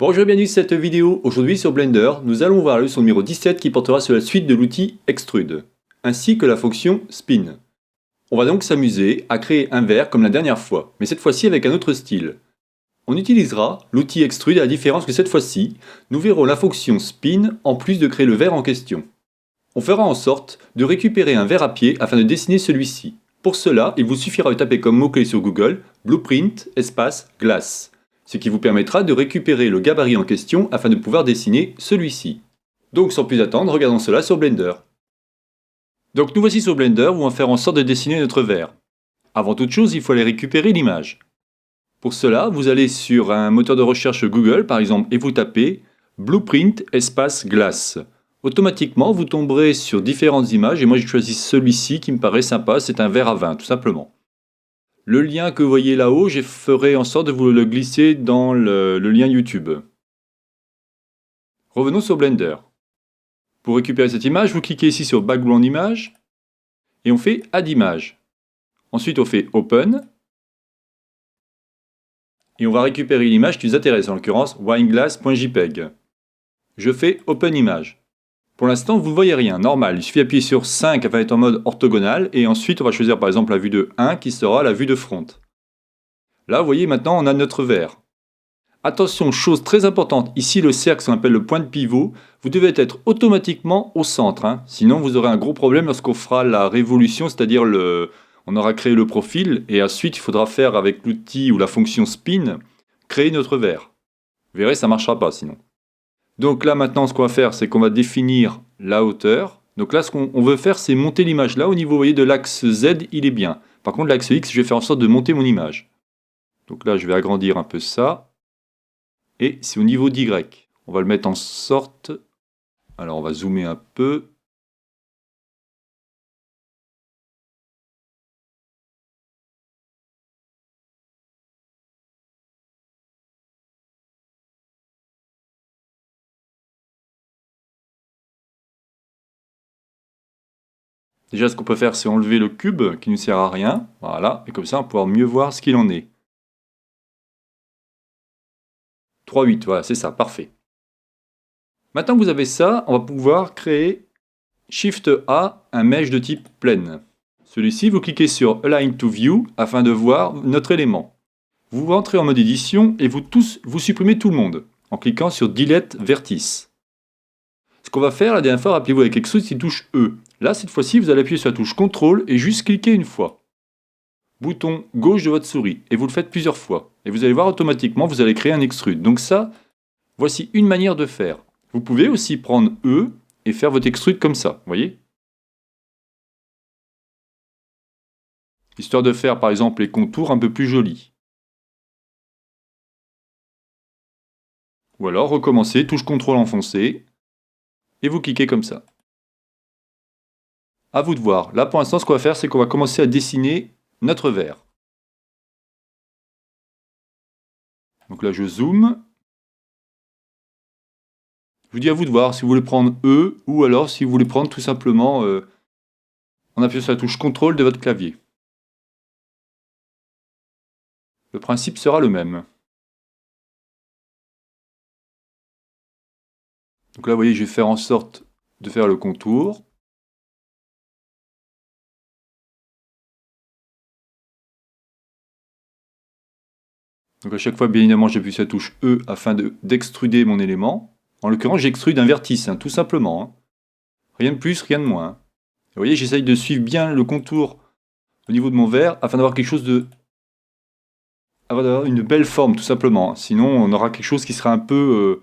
Bonjour et bienvenue sur cette vidéo. Aujourd'hui sur Blender, nous allons voir la leçon numéro 17 qui portera sur la suite de l'outil Extrude, ainsi que la fonction Spin. On va donc s'amuser à créer un verre comme la dernière fois, mais cette fois-ci avec un autre style. On utilisera l'outil Extrude à la différence que cette fois-ci, nous verrons la fonction Spin en plus de créer le verre en question. On fera en sorte de récupérer un verre à pied afin de dessiner celui-ci. Pour cela, il vous suffira de taper comme mot-clé sur Google Blueprint espace glace, ce qui vous permettra de récupérer le gabarit en question afin de pouvoir dessiner celui-ci. Donc sans plus attendre, regardons cela sur Blender. Donc nous voici sur Blender où on va faire en sorte de dessiner notre verre. Avant toute chose, il faut aller récupérer l'image. Pour cela, vous allez sur un moteur de recherche Google par exemple et vous tapez Blueprint espace glace. Automatiquement, vous tomberez sur différentes images et moi j'ai choisi celui-ci qui me paraît sympa, c'est un verre à vin tout simplement. Le lien que vous voyez là-haut, je ferai en sorte de vous le glisser dans le lien YouTube. Revenons sur Blender. Pour récupérer cette image, vous cliquez ici sur Background Image et on fait Add Image. Ensuite, on fait Open et on va récupérer l'image qui nous intéresse, en l'occurrence wineglass.jpg. Je fais Open Image. Pour l'instant, vous ne voyez rien, normal. Il suffit d'appuyer sur 5 afin d'être en mode orthogonal et ensuite on va choisir par exemple la vue de 1 qui sera la vue de front. Là, vous voyez, maintenant on a notre verre. Attention, chose très importante, ici le cercle, ce qu'on appelle le point de pivot, vous devez être automatiquement au centre, sinon vous aurez un gros problème lorsqu'on fera la révolution, c'est-à-dire on aura créé le profil et ensuite il faudra faire avec l'outil ou la fonction spin, créer notre verre. Vous verrez, ça ne marchera pas sinon. Donc là maintenant ce qu'on va faire, c'est qu'on va définir la hauteur. Donc là ce qu'on veut faire, c'est monter l'image là au niveau, vous voyez, de l'axe Z, il est bien. Par contre l'axe X, je vais faire en sorte de monter mon image. Donc là je vais agrandir un peu ça. Et c'est au niveau d'Y. On va le mettre en sorte... Alors on va zoomer un peu. Déjà ce qu'on peut faire, c'est enlever le cube qui ne nous sert à rien. Voilà, et comme ça on va pouvoir mieux voir ce qu'il en est. 3,8, voilà, c'est ça, parfait. Maintenant que vous avez ça, on va pouvoir créer Shift A, un mesh de type plane. Celui-ci, vous cliquez sur Align to View afin de voir notre élément. Vous rentrez en mode édition et vous supprimez tout le monde en cliquant sur Delete Vertice. Ce qu'on va faire, la dernière fois, rappelez-vous avec Extrude, c'est touche E. Là, cette fois-ci, vous allez appuyer sur la touche CTRL et juste cliquer une fois. Bouton gauche de votre souris et vous le faites plusieurs fois. Et vous allez voir automatiquement, vous allez créer un extrude. Donc ça, voici une manière de faire. Vous pouvez aussi prendre E et faire votre extrude comme ça, vous voyez? Histoire de faire par exemple les contours un peu plus jolis. Ou alors recommencer, touche CTRL enfoncé, et vous cliquez comme ça. À vous de voir. Là pour l'instant ce qu'on va faire, c'est qu'on va commencer à dessiner notre verre. Donc là je zoome. Je vous dis à vous de voir si vous voulez prendre E ou alors si vous voulez prendre tout simplement en appuyant sur la touche CTRL de votre clavier. Le principe sera le même. Donc là vous voyez, je vais faire en sorte de faire le contour. Donc à chaque fois, bien évidemment, j'appuie sur la touche E afin d'extruder mon élément. En l'occurrence, j'extrude un vertice, tout simplement. Rien de plus, rien de moins. Vous voyez, j'essaye de suivre bien le contour au niveau de mon verre afin d'avoir quelque chose de... avoir une belle forme, tout simplement. Sinon, on aura quelque chose qui sera un peu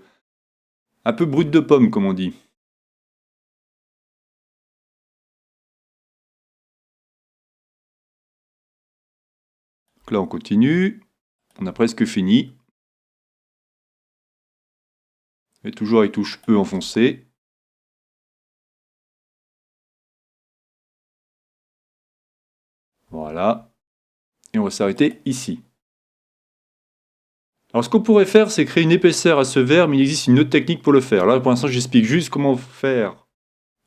brut de pomme, comme on dit. Donc là, on continue. On a presque fini. Et toujours avec touche E enfoncée. Voilà. Et on va s'arrêter ici. Alors ce qu'on pourrait faire, c'est créer une épaisseur à ce verre, mais il existe une autre technique pour le faire. Là, pour l'instant, j'explique juste comment faire.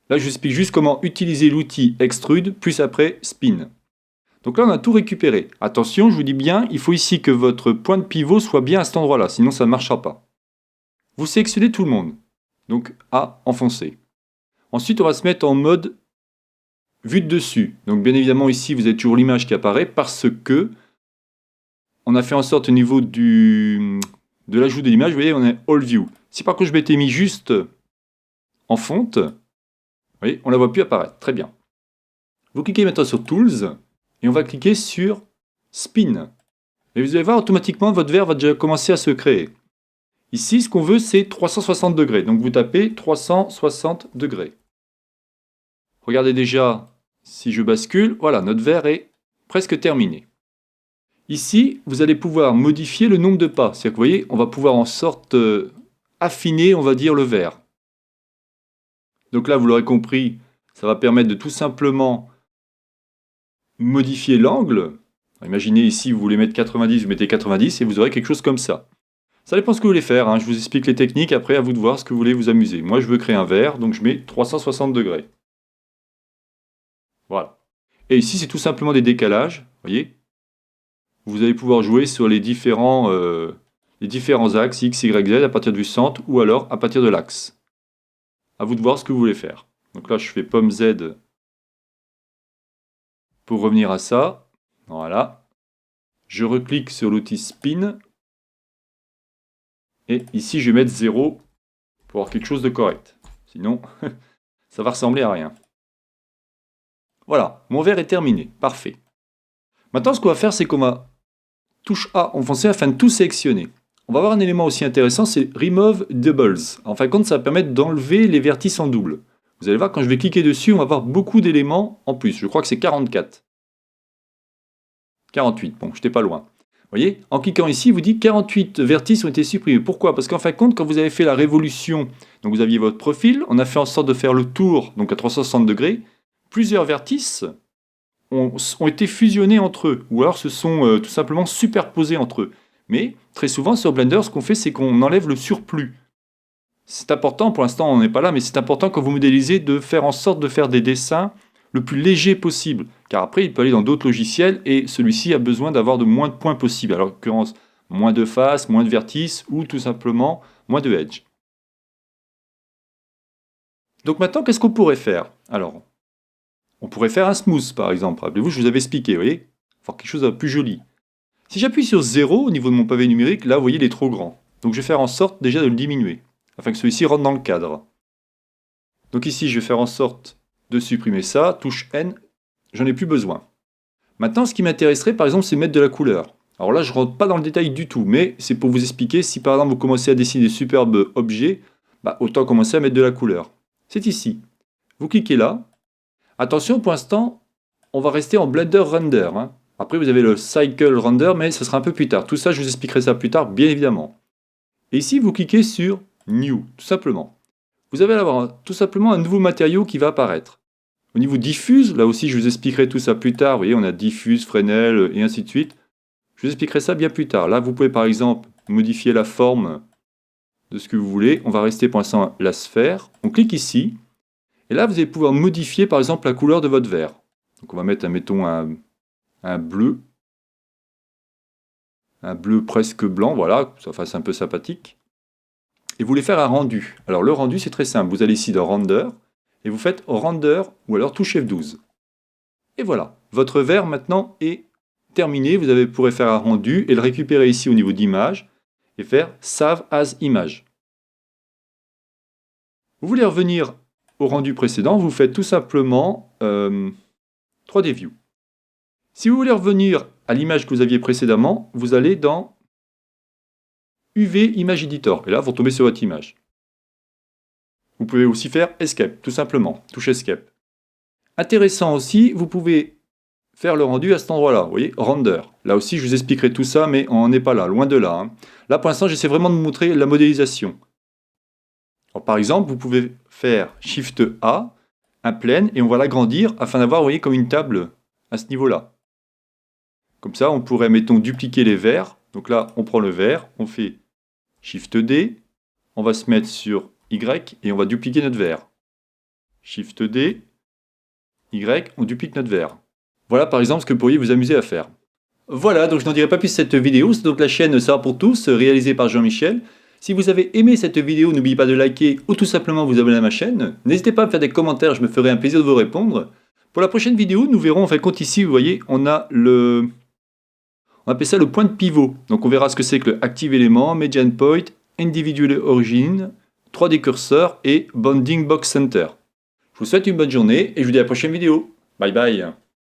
Là, je vous explique juste comment utiliser l'outil Extrude, plus après Spin. Donc là, on a tout récupéré. Attention, je vous dis bien, il faut ici que votre point de pivot soit bien à cet endroit-là, sinon ça ne marchera pas. Vous sélectionnez tout le monde. Donc A, enfoncé. Ensuite, on va se mettre en mode vue de dessus. Donc bien évidemment, ici, vous avez toujours l'image qui apparaît parce que on a fait en sorte au niveau de l'ajout de l'image, vous voyez, on est All View. Si par contre je m'étais mis juste en fonte, vous voyez, on ne la voit plus apparaître. Très bien. Vous cliquez maintenant sur Tools et on va cliquer sur Spin. Et vous allez voir, automatiquement, votre verre va déjà commencer à se créer. Ici, ce qu'on veut, c'est 360 degrés. Donc vous tapez 360 degrés. Regardez déjà, si je bascule, voilà, notre verre est presque terminé. Ici, vous allez pouvoir modifier le nombre de pas. C'est-à-dire que vous voyez, on va pouvoir en sorte affiner, on va dire, le verre. Donc là, vous l'aurez compris, ça va permettre de tout simplement modifier l'angle. Imaginez ici, vous voulez mettre 90, vous mettez 90 et vous aurez quelque chose comme ça. Ça dépend ce que vous voulez faire, hein. Je vous explique les techniques, après à vous de voir ce que vous voulez vous amuser. Moi, je veux créer un verre, donc je mets 360 degrés. Voilà. Et ici, c'est tout simplement des décalages, vous voyez. Vous allez pouvoir jouer sur les différents axes X, Y, Z à partir du centre ou alors à partir de l'axe. À vous de voir ce que vous voulez faire. Donc là, je fais pomme Z pour revenir à ça. Voilà. Je reclique sur l'outil Spin. Et ici, je vais mettre 0 pour avoir quelque chose de correct. Sinon, ça va ressembler à rien. Voilà, mon verre est terminé. Parfait. Maintenant, ce qu'on va faire, c'est qu'on va touche A enfoncée afin de tout sélectionner. On va avoir un élément aussi intéressant, c'est Remove Doubles. En fin de compte, ça va permettre d'enlever les vertices en double. Vous allez voir, quand je vais cliquer dessus, on va avoir beaucoup d'éléments en plus. Je crois que c'est 44. 48, bon, je n'étais pas loin. Vous voyez, en cliquant ici, il vous dit 48 vertices ont été supprimés. Pourquoi? Parce qu'en fin de compte, quand vous avez fait la révolution, donc vous aviez votre profil, on a fait en sorte de faire le tour, donc à 360 degrés, plusieurs vertices ont été fusionnés entre eux, ou alors se sont tout simplement superposés entre eux. Mais très souvent sur Blender, ce qu'on fait, c'est qu'on enlève le surplus. C'est important, pour l'instant on n'est pas là, mais c'est important quand vous modélisez de faire en sorte de faire des dessins le plus léger possible. Car après, il peut aller dans d'autres logiciels et celui-ci a besoin d'avoir de moins de points possible. Alors, en l'occurrence, moins de faces, moins de vertices ou tout simplement moins de edge. Donc maintenant, qu'est-ce qu'on pourrait faire? Alors, on pourrait faire un smooth par exemple. Rappelez-vous, je vous avais expliqué, vous voyez? Faire quelque chose de plus joli. Si j'appuie sur 0 au niveau de mon pavé numérique, là, vous voyez, il est trop grand. Donc je vais faire en sorte déjà de le diminuer, afin que celui-ci rentre dans le cadre. Donc ici, je vais faire en sorte de supprimer ça, touche N, j'en ai plus besoin. Maintenant, ce qui m'intéresserait, par exemple, c'est mettre de la couleur. Alors là, je ne rentre pas dans le détail du tout, mais c'est pour vous expliquer, si par exemple vous commencez à dessiner des superbes objets, autant commencer à mettre de la couleur. C'est ici. Vous cliquez là. Attention, pour l'instant, on va rester en Blender Render. Hein. Après, vous avez le Cycle Render, mais ce sera un peu plus tard. Tout ça, je vous expliquerai ça plus tard, bien évidemment. Et ici, vous cliquez sur New, tout simplement. Vous allez avoir tout simplement un nouveau matériau qui va apparaître. Au niveau diffuse, là aussi je vous expliquerai tout ça plus tard. Vous voyez, on a diffuse, Fresnel et ainsi de suite. Je vous expliquerai ça bien plus tard. Là, vous pouvez par exemple modifier la forme de ce que vous voulez. On va rester pour l'instant la sphère. On clique ici. Et là, vous allez pouvoir modifier par exemple la couleur de votre verre. Donc on va mettre, mettons, un bleu. Un bleu presque blanc, voilà, que ça fasse un peu sympathique. Et vous voulez faire un rendu. Alors le rendu, c'est très simple. Vous allez ici dans Render. Et vous faites Render ou alors touche F12. Et voilà, votre verre maintenant est terminé. Vous pourrez faire un rendu et le récupérer ici au niveau d'image et faire Save as Image. Vous voulez revenir au rendu précédent, vous faites tout simplement 3D View. Si vous voulez revenir à l'image que vous aviez précédemment, vous allez dans UV Image Editor. Et là, vous tombez sur votre image. Vous pouvez aussi faire Escape, tout simplement, touche Escape. Intéressant aussi, vous pouvez faire le rendu à cet endroit-là, vous voyez, Render. Là aussi, je vous expliquerai tout ça, mais on n'est pas là, loin de là. Hein. Là, pour l'instant, j'essaie vraiment de vous montrer la modélisation. Alors, par exemple, vous pouvez faire Shift A, un plane, et on va l'agrandir afin d'avoir, vous voyez, comme une table à ce niveau-là. Comme ça, on pourrait, mettons, dupliquer les verres. Donc là, on prend le verre, on fait Shift D, on va se mettre sur Y et on va dupliquer notre verre. Shift D, Y, on duplique notre verre. Voilà par exemple ce que vous pourriez vous amuser à faire. Voilà, donc je n'en dirai pas plus cette vidéo, c'est donc la chaîne Ça va pour tous, réalisée par Jean-Michel. Si vous avez aimé cette vidéo, n'oubliez pas de liker ou tout simplement vous abonner à ma chaîne. N'hésitez pas à me faire des commentaires, je me ferai un plaisir de vous répondre. Pour la prochaine vidéo, nous verrons en fin de compte ici, vous voyez, on appelle ça le point de pivot. Donc on verra ce que c'est que le Active Element, Median Point, Individual Origin, 3D Cursor et Bounding Box Center. Je vous souhaite une bonne journée et je vous dis à la prochaine vidéo. Bye bye.